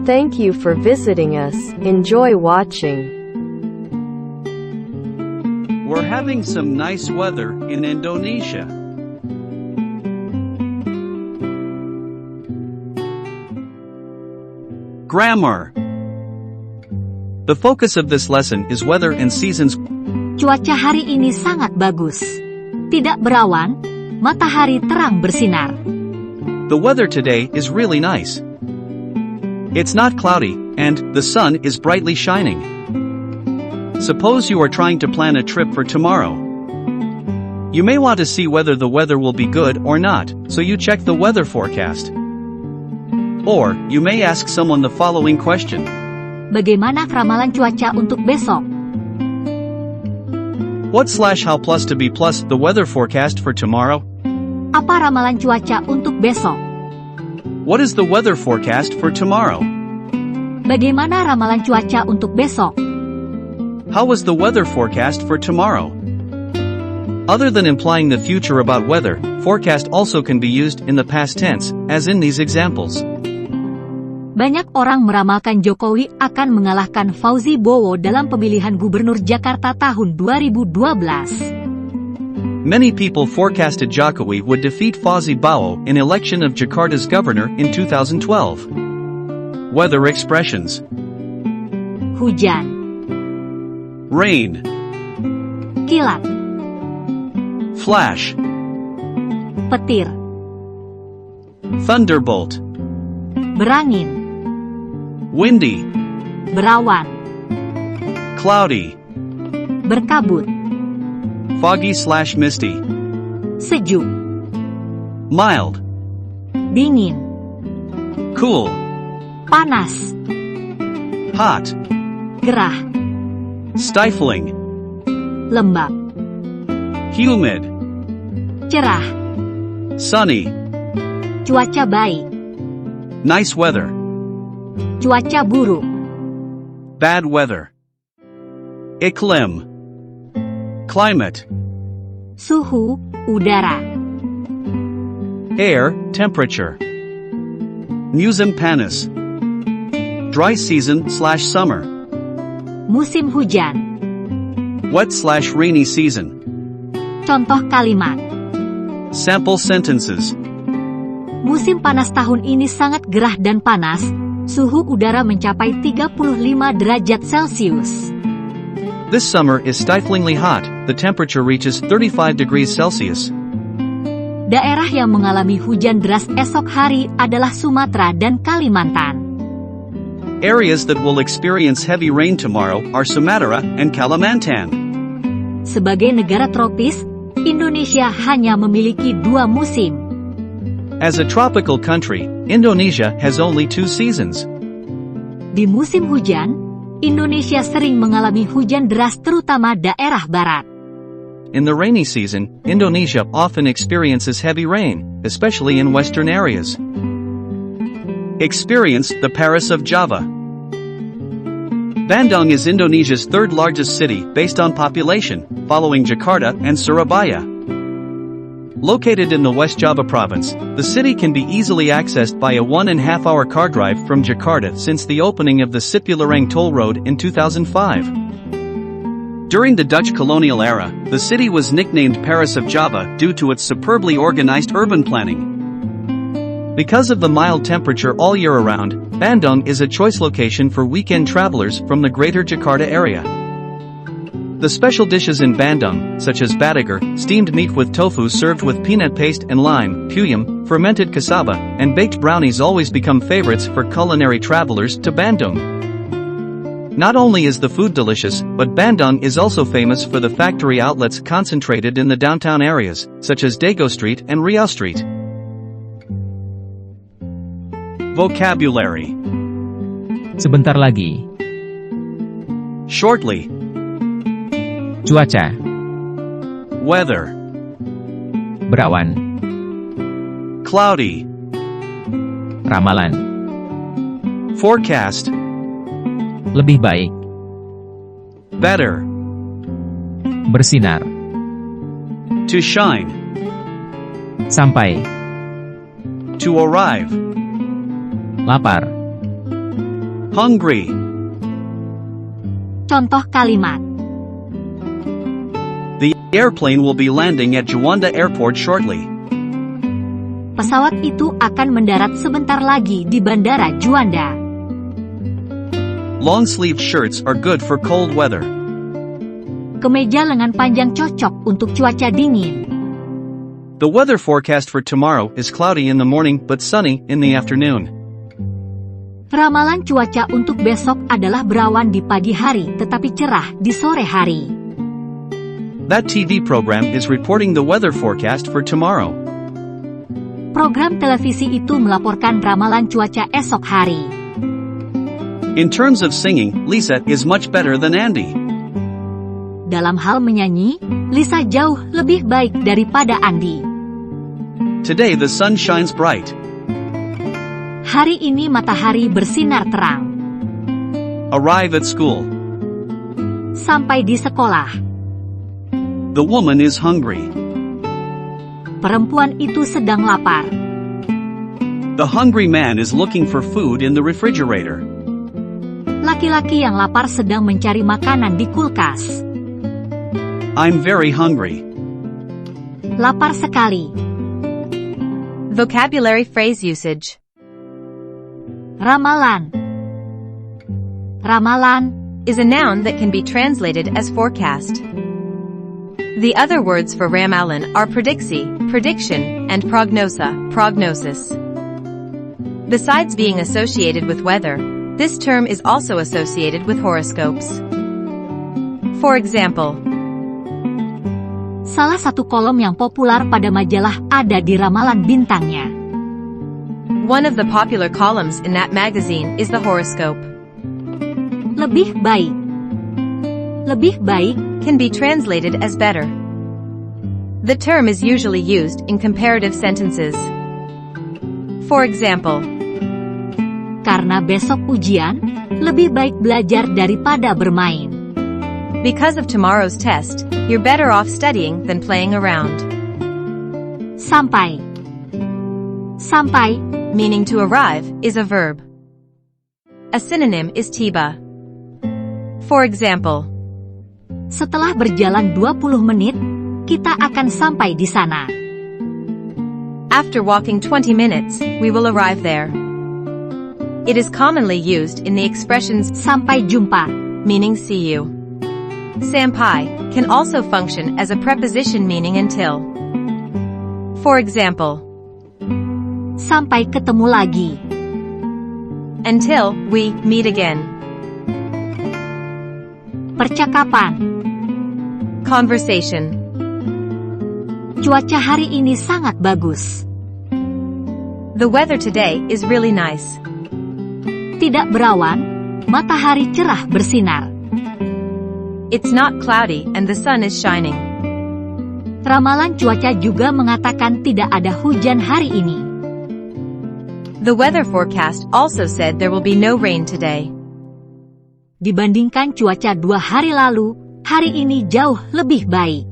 Thank you for visiting us. Enjoy watching. We're having some nice weather in Indonesia. Grammar. The focus of this lesson is weather and seasons. Cuaca hari ini sangat bagus. Tidak berawan, matahari terang bersinar. The weather today is really nice. It's not cloudy, and the sun is brightly shining. Suppose you are trying to plan a trip for tomorrow. You may want to see whether the weather will be good or not, so you check the weather forecast. Or, you may ask someone the following question. Bagaimana ramalan cuaca untuk besok? What/how plus to be plus the weather forecast for tomorrow? Apa ramalan cuaca untuk besok? What is the weather forecast for tomorrow? Bagaimana ramalan cuaca untuk besok? How was the weather forecast for tomorrow? Other than implying the future about weather, forecast also can be used in the past tense, as in these examples. Banyak orang meramalkan Jokowi akan mengalahkan Fauzi Bowo dalam pemilihan gubernur Jakarta tahun 2012. Many people forecasted Jokowi would defeat Fauzi Bowo in election of Jakarta's governor in 2012. Weather expressions. Hujan, Rain, kilat, flash, petir, thunderbolt, berangin, windy, berawan, cloudy, berkabut, foggy/misty, sejuk, mild, dingin, cool, panas, hot, gerah, stifling, lembab, humid, cerah, sunny, cuaca baik, nice weather, cuaca buruk, bad weather. Iklim, climate, suhu udara, air temperature. Musim panas, dry season/summer. musim hujan. Wet/rainy season. Contoh kalimat. Sample sentences. Musim panas tahun ini sangat gerah dan panas. Suhu udara mencapai 35 derajat Celcius. This summer is stiflingly hot. The temperature reaches 35 degrees Celsius. Daerah yang mengalami hujan deras esok hari adalah Sumatera dan Kalimantan. Areas that will experience heavy rain tomorrow are Sumatra and Kalimantan. Sebagai negara tropis, Indonesia hanya memiliki 2 musim. As a tropical country, Indonesia has only 2 seasons. Di musim hujan, Indonesia sering mengalami hujan deras terutama daerah barat. In the rainy season, Indonesia often experiences heavy rain, especially in western areas. Experience the Paris of Java. Bandung is Indonesia's third largest city based on population, following Jakarta and Surabaya. Located in the West Java province, the city can be easily accessed by a 1.5-hour car drive from Jakarta since the opening of the Cipularang toll road in 2005. During the Dutch colonial era, the city was nicknamed Paris of Java due to its superbly organized urban planning. Because of the mild temperature all year around, Bandung is a choice location for weekend travelers from the greater Jakarta area. The special dishes in Bandung, such as batagor, steamed meat with tofu served with peanut paste and lime, puyem, fermented cassava, and baked brownies always become favorites for culinary travelers to Bandung. Not only is the food delicious, but Bandung is also famous for the factory outlets concentrated in the downtown areas, such as Dago Street and Riau Street. Vocabulary. Sebentar lagi. Shortly. Cuaca. Weather. Berawan. Cloudy. Ramalan. Forecast. Lebih baik. Better. Bersinar. To shine. Sampai. To arrive. Lapar. Hungry. Contoh kalimat. The airplane will be landing at Juanda Airport shortly. Pesawat itu akan mendarat sebentar lagi di Bandara Juanda. Long-sleeved shirts are good for cold weather. Kemeja lengan panjang cocok untuk cuaca dingin. The weather forecast for tomorrow is cloudy in the morning but sunny in the afternoon. Ramalan cuaca untuk besok adalah berawan di pagi hari tetapi cerah di sore hari. That TV program is reporting the weather forecast for tomorrow. Program televisi itu melaporkan ramalan cuaca esok hari. In terms of singing, Lisa is much better than Andy. Dalam hal menyanyi, Lisa jauh lebih baik daripada Andy. Today the sun shines bright. Hari ini matahari bersinar terang. Arrive at school. Sampai di sekolah. The woman is hungry. Perempuan itu sedang lapar. The hungry man is looking for food in the refrigerator. Laki-laki yang lapar sedang mencari makanan di kulkas. I'm very hungry. Lapar sekali. Vocabulary phrase usage. Ramalan. Ramalan Is a noun that can be translated as forecast. The other words for ramalan are prediksi, prediction, and prognosa, prognosis. Besides being associated with weather, this term is also associated with horoscopes. For example, salah satu kolom yang populer pada majalah ada di ramalan bintangnya. one of the popular columns in that magazine is the horoscope. Lebih baik. Lebih baik Can be translated as better. The term is usually used in comparative sentences. For example, karena besok ujian, lebih baik belajar daripada bermain. because of tomorrow's test, you're better off studying than playing around. Sampai. Sampai Meaning to arrive is a verb. A synonym is tiba. For example, setelah berjalan 20 menit, kita akan sampai di sana. after walking 20 minutes, we will arrive there. It is commonly used in the expressions Sampai jumpa. meaning see you. Sampai can also function as a preposition meaning until. For example, Sampai ketemu lagi. until we meet again. Percakapan. Conversation. Cuaca hari ini sangat bagus. The weather today is really nice. Tidak berawan, matahari cerah bersinar. It's not cloudy and the sun is shining. Ramalan cuaca juga mengatakan tidak ada hujan hari ini. The weather forecast also said there will be no rain today. Dibandingkan cuaca 2 hari lalu, hari ini jauh lebih baik.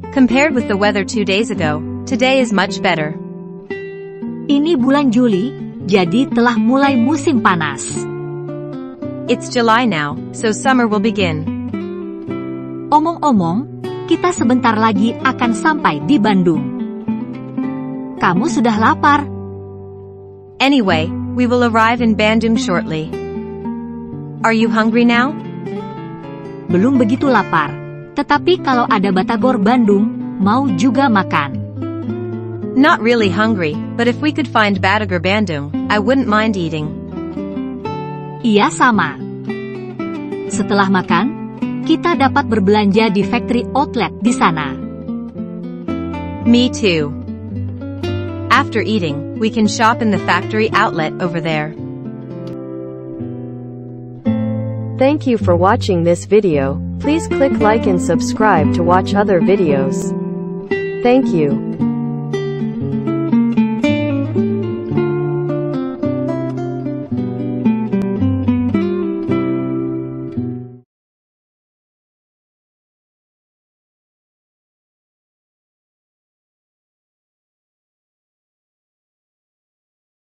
Compared with the weather 2 days ago, today is much better. Ini bulan Juli, jadi telah mulai musim panas. It's July now, so summer will begin. Omong-omong, kita sebentar lagi akan sampai di Bandung. Kamu sudah lapar? Anyway, we will arrive in Bandung shortly. Are you hungry now? Belum begitu lapar. Tetapi kalau ada batagor Bandung, mau juga makan. Not really hungry, but if we could find Batagor Bandung, I wouldn't mind eating. Iya sama. Setelah makan, kita dapat berbelanja di factory outlet di sana. Me too. After eating, we can shop in the factory outlet over there. Thank you for watching this video. Please click like and subscribe to watch other videos. Thank you.